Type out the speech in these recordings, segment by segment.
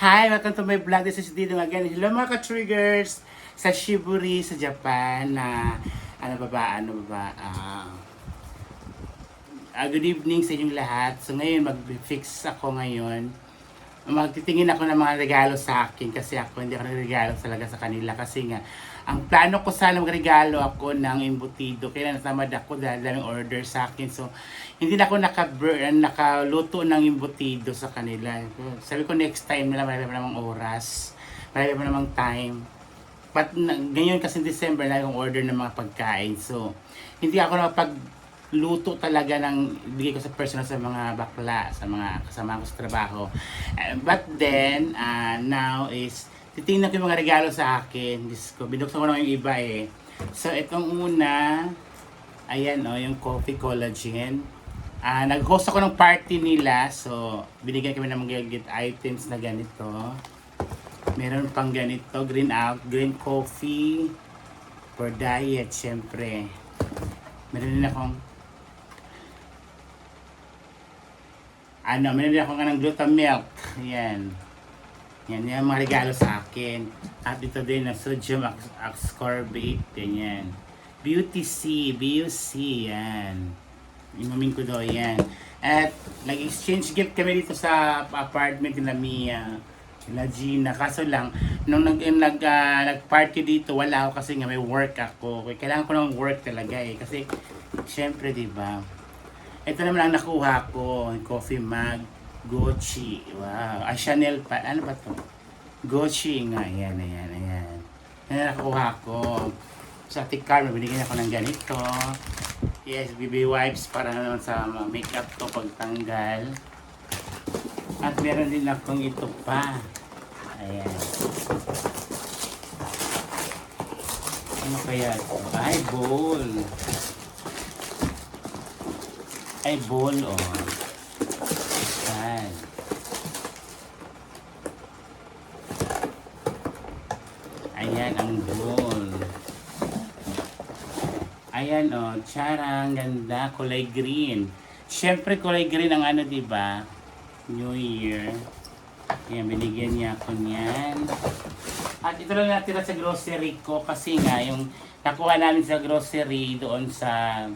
Hi! Welcome to my vlog. This is Dino again. Hello mga ka-triggers sa Shiburi, sa Japan. Good evening sa inyong lahat. So ngayon, mag-fix ako ngayon. Magtitingin ako ng mga regalo sa akin kasi hindi ako nagregalo talaga sa kanila kasi nga ang plano ko sana magregalo ako ng embutido kaya natamad ako dahil daming order sa akin, so hindi na ako nakaluto ng embutido sa kanila. Sabi ko next time na lang, marami pa namang oras, marami pa namang time, but ngayon kasi December na yung order ng mga pagkain, so hindi ako luto talaga ng bigay ko sa personal sa mga bakla, sa mga kasama ko sa trabaho. But then, now is, titingnan ko yung mga regalo sa akin. Diyos ko, binuksan ko naman yung iba eh. So, itong una, ayan yung coffee collagen. Nag-host ako ng party nila. So, binigyan kami ng mga gift items na ganito. Meron pang ganito, green coffee for diet, syempre. Meron din akong meron din ako ng glutamilk. Yan yung mga regalo sa akin. At ito din na sodium ascorbate. Ganyan. Beauty C, yan. Inumin ko daw yan. At nag-exchange gift kami dito sa apartment nila Mia, nila Gina. Kaso lang, nung nag-party dito, wala ako kasi nga may work ako. Kailangan ko ng work talaga eh. Kasi, syempre, diba? Ito naman ang nakuha ko, coffee mug, Gucci. Wow, Chanel pa. Ano ba to? Gucci nga. Ayan. Yan nakuha ko. Sa Ate Carmen, binigyan ako ng ganito. Yes, BB wipes para naman sa makeup ko pagtanggal. At meron din akong ito pa. Ayan. Ano kaya ito? Ay, bowl. Ay, bowl, Ayan. Ayan, ang bowl. Ayan, charang, ganda, kulay green. Siyempre, kulay green ang diba? New Year. Ayan, binigyan niya ako niyan. At ito lang natira sa grocery ko kasi nga, yung nakuha namin sa grocery doon sa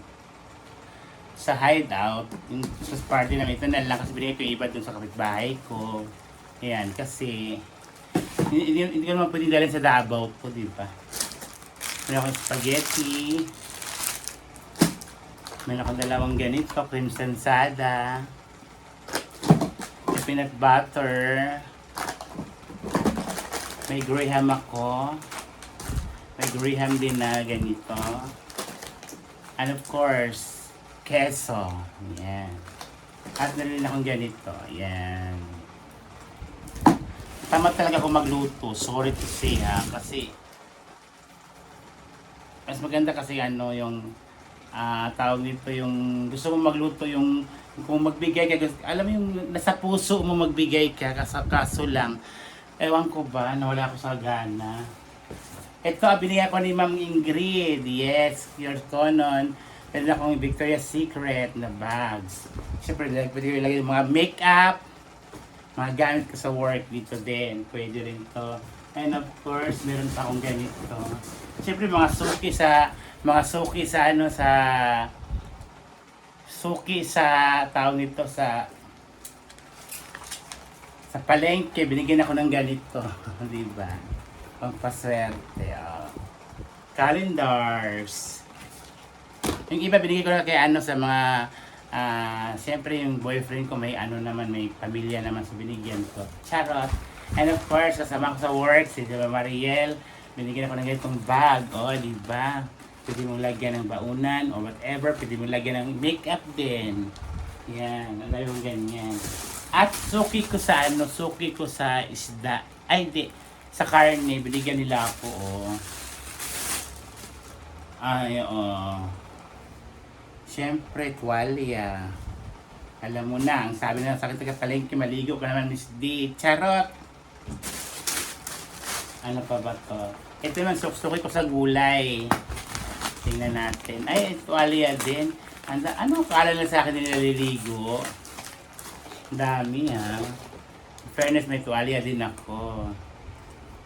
hideout, yung sa party namin, ito na lang kasi binigay ko yung iba dun sa kapitbahay ko. Ayan, kasi hindi ko naman pwede dalhin sa Davao ko, di ba? Meron akong spaghetti. Meron akong dalawang ganito, crimson sada. May peanut butter. May graham ako. May graham din na ganito. And of course, keso. Ayan. At meron akong ganito. Ayan. Tamad talaga ako magluto. Sorry to say kasi mas maganda kasi yung tawag nito, yung gusto mo magluto, yung kung magbigay ka, alam mo yung nasa puso mo magbigay ka, kaso lang ewan ko ba, nawala ako sa gana. Ito, binigyan ko ni Ma'am Ingrid. Yes, pure tonon. Meron akong Victoria's Secret na bags. Siyempre, pwede ko ilagay yung mga makeup, mga gamit ko sa work dito din. Pwede rin to. And of course, meron pa akong ganito. Siyempre, mga suki sa tao nito sa palengke. Binigyan ako ng ganito. Diba? Pangpaswerte. Calendars. Yung iba binigay ko na kay sa mga siyempre yung boyfriend ko may may pamilya naman sa binigyan ko. Charot. And of course, kasama ko sa work si Mariel. Binigyan ako ng ganitong bag. Diba? Pwede mong lagyan ng baunan or whatever. Pwede mong lagyan ng makeup din. Yan. Ang dami mong ganyan. At suki ko sa isda. Ay, di. Sa karne. Binigyan nila ako, Siyempre, tuwalya. Alam mo na, ang sabi na sa akin taga-palengke, maligo ka naman, Miss D. Charot! Ano pa ba to? Ito naman, suki ko sa gulay. Tingnan natin. Ay, tuwalya din. Ano akala na sa akin nilaligo? Dami Fairness, may tuwalya din ako.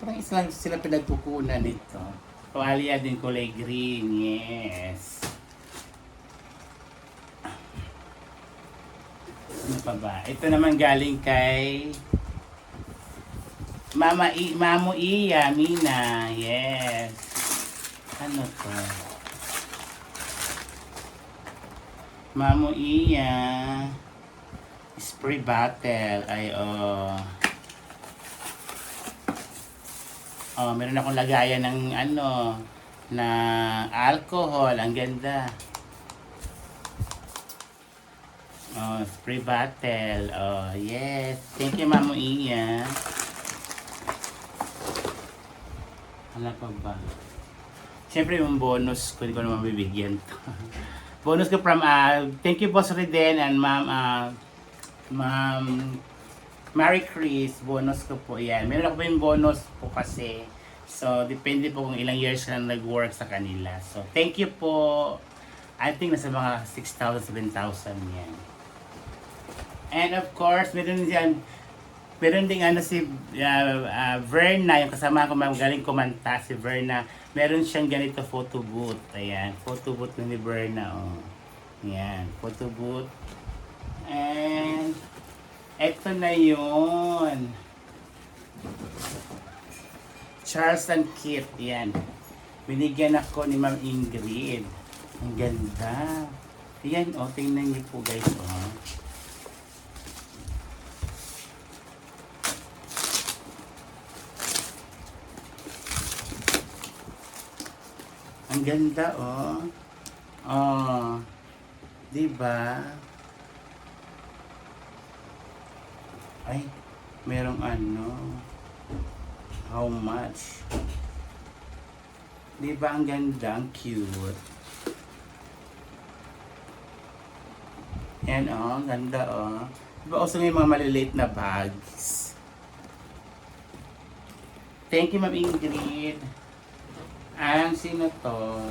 Parang isa lang sila pinagkukunan nito. Tuwalya din kulay green, yes. Ano pa ba? Ito naman galing kay Mamu Iya, Mina, yes. Ano to? Mamu Iya. Spray bottle. Ay, oh. Oh, meron akong lagayan ng ano, na alcohol. Ang ganda. Oh, spray bottle. Oh, yes. Thank you, Mamu Iya. Ano pa ba? Siyempre, yung bonus ko, hindi ko naman bibigyan to. Bonus ko from, thank you, Boss Reden and Ma'am Mary Chris. Bonus ko po yan. Meron ako po yung bonus po kasi. So, depende po kung ilang years na nag-work sa kanila. So, thank you po. I think nasa mga 6,000, 7,000 yan. And of course, meron ding ano si Verna, yung kasama ko magaling kumanta, si Verna. Meron siyang ganito photo booth. Ayan, photo booth ni Verna. Oh. Ayan, photo booth. And eto na yun. Charles and Kit. Ayan. Binigyan ako ni Ma'am Ingrid. Ang ganda. Ayan, oh, tingnan niyo po guys. Oh. Ang ganda, oh. Oh. Diba? Ay, merong ano. How much? Diba ang ganda? Ang cute. Yan, oh. Ang ganda, oh. Diba also may mga maliliit na bags? Thank you, Ma'am Ingrid. Ang sino to?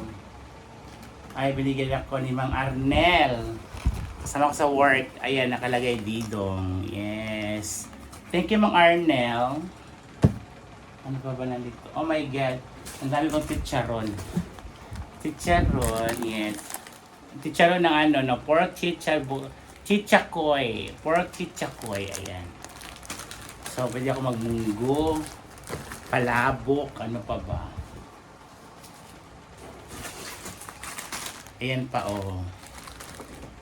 Ay, binigyan ako ni Mang Arnel. Kasama ko sa work. Ayan, nakalagay Didong. Yes. Thank you, Mang Arnel. Ano pa ba nandito? Oh my God. Ang dami kong chicharon. Chicharon, yes. Chicharon ng ano, no? Pork chichakoy. Pork chichakoy. Ayan. So, pwede ako magmunggo. Palabok. Ano pa ba? Ayan pa, oh.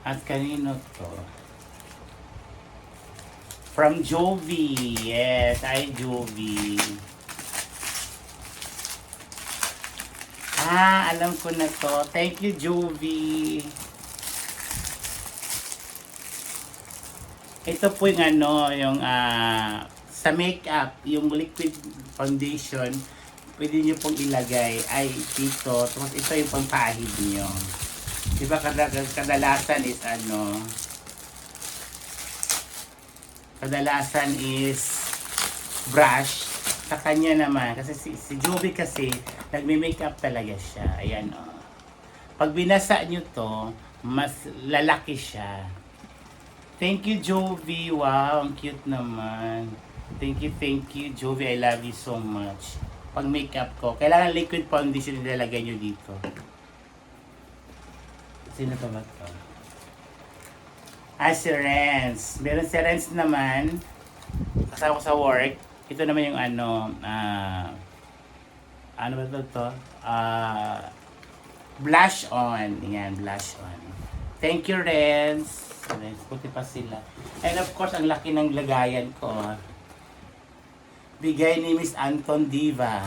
At kanino to? From Jovi. Yes, ay Jovi. Alam ko na to. Thank you, Jovi. Ito po yung ano, yung sa makeup, yung liquid foundation, pwede nyo pong ilagay ay dito. Tapos ito yung pampahid nyo. Diba kadalasan is ano, kadalasan is brush. Sa kanya naman, kasi si Jovi kasi, nagme-makeup talaga siya. Ayan, oh. Pag binasa nyo to, mas lalaki siya. Thank you, Jovi. Wow, ang cute naman. Thank you, Jovi. I love you so much. Pag makeup ko, kailangan liquid foundation nilalagay nyo dito. Sino pa ba ito? Si Renz. Meron si Renz naman. Kasama ko sa work. Ito naman yung ano, ano ba ito? Blush on. Yan, blush on. Thank you, Renz. Puti pa sila. And of course, ang laki ng lagayan ko. Bigay ni Miss Anton Diva.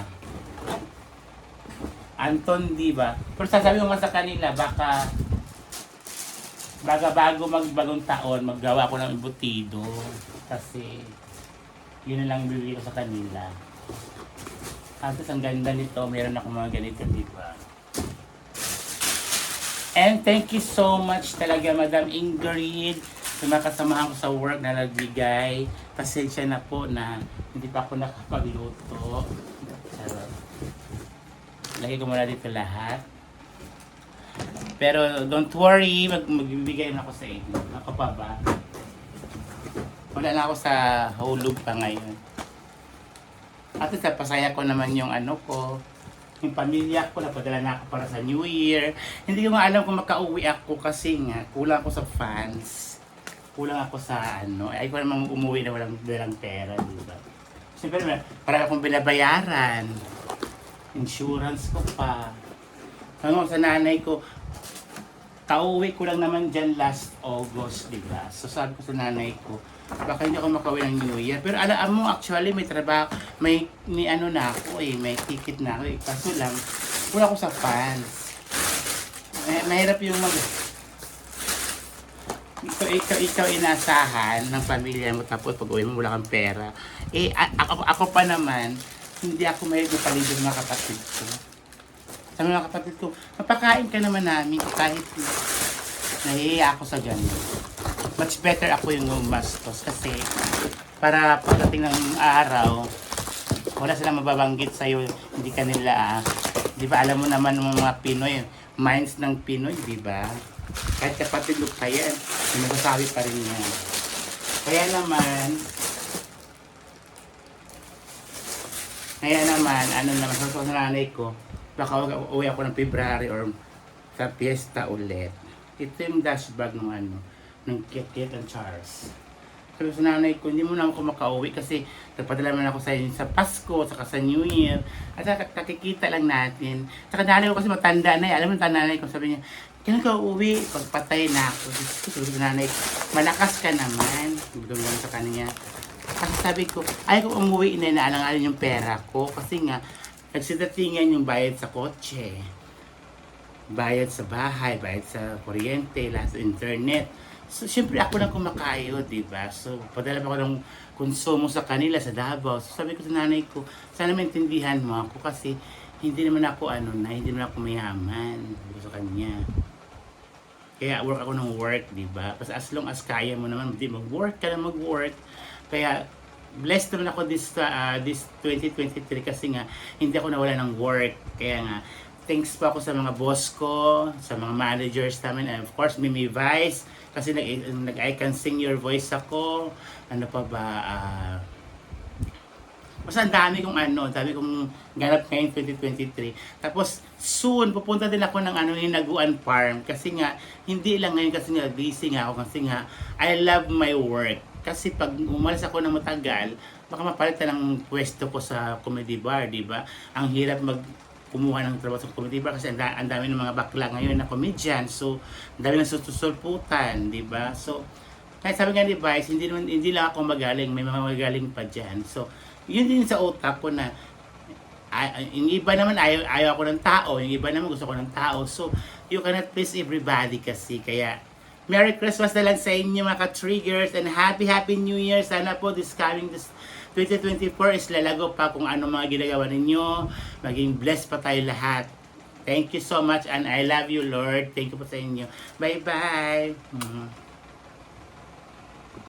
Anton Diva. Pero sasabi ko nga sa kanila, baka bago magbagong taon, maggawa ko ng embutido. Kasi, yun na lang bibili ko sa kanila. Tapos, ang ganda nito. Meron ako mga ganito, diba? And thank you so much talaga, Madam Ingrid. Sa mga kasamahan ko sa work na nagbigay. Pasensya na po na hindi pa ako nakapagluto. Charot. Lagay ko muna dito lahat. Pero don't worry, magbibigay na ako sa inyo. Ako pa ba? Wala na ako sa hulog pa ngayon. At sa pasaya ko naman yung ano ko, yung pamilya ko, napadala na ako para sa New Year. Hindi ko nga alam kung makauwi ako kasi nga, kulang ako sa funds. Kulang ako sa ano, ay ko naman umuwi na walang dalang pera, di ba? Siyempre, para akong binabayaran. Insurance ko pa. Ano, sa nanay ko, kauwi ko lang naman dyan last August, di ba? So sabi ko sa nanay ko, baka hindi ako makauwi ng New Year. Pero alam mo, actually, may trabaho, may ano na ako may ticket na ako Kaso lang, wala ako sa funds. Mahirap yung ikaw inasahan ng pamilya mo tapos pag uwi mo wala kang pera. Ako pa naman, hindi ako may palibig ng mga kapatid ko. Sa mga kapatid ko, mapakain ka naman namin kahit nahihiya ako sa ganyan. Much better ako yung gumastos kasi para pagdating ng araw, wala silang mababanggit sa'yo, hindi ka nila di ba alam mo naman ng mga Pinoy, minds ng Pinoy, di ba? Kahit kapatid mo pa yan, may masasabi pa rin yan. Kaya naman, ano naman, sa nanay ko, baka uwi ako ng February or sa piyesta ulit. Ito yung dashbag ng ng Kit and Charles. Sabi sa nanay ko, hindi mo na ako makauwi kasi nagpadala man ako sa inyo sa Pasko, saka sa New Year. At saka kakikita lang natin. Saka nanay ko kasi matanda na alam mo yung nanay ko, sabi niya, kailan ka uuwi? Pagpatay na ako. Sabi sa nanay ko, malakas ka naman. Sabi lang sa kanya. Kasi sabi ko, ayaw ko umuwi na inaalang-alang yung pera ko. Kasi nga, nagsidatingan yung bayad sa kotse. Bayad sa bahay, bayad sa kuryente, lahat sa internet. So, syempre ako lang kumakayo, di ba? So, padala pa ako ng konsumo sa kanila, sa Davao. So, sabi ko sa nanay ko, sana maintindihan mo ako kasi hindi naman ako hindi naman ako mayaman. Sabi ko sa kanya. Kaya work ako ng work, di ba? Kasi as long as kaya mo naman, di mag-work ka na mag-work. Kaya, blessed naman ako this 2023 kasi nga, hindi ako nawala ng work. Kaya nga, thanks pa ako sa mga boss ko, sa mga managers namin, and of course, Mimi Vice, kasi I can sing your voice ako. Ano pa ba? Basta ang dami kong ganap ngayon 2023. Tapos, soon, pupunta din ako ng Hinaguan Farm. Kasi nga, hindi lang ngayon kasi nga, busy nga ako. Kasi nga, I love my work. Kasi pag umalis ako ng matagal, baka mapalitan ng pwesto ko sa comedy bar, di ba? Ang hirap kumuha ng trabaho sa comedy bar kasi ang dami ng mga bakla ngayon na comedian. So, ang dami ng susulputan, di ba? So, kahit sabi nga ni Vice, hindi lang ako magaling, may mga magaling pa dyan. So, yun din sa utak ko na yung iba naman ayaw ako ng tao, yung iba naman gusto ko ng tao. So, you cannot please everybody kasi. Kaya, Merry Christmas na lang sa inyo mga ka-triggers and Happy New Year. Sana po this 2024 is lalago pa kung ano mga ginagawa ninyo. Maging blessed pa tayo lahat. Thank you so much and I love you, Lord. Thank you po sa inyo. Bye-bye.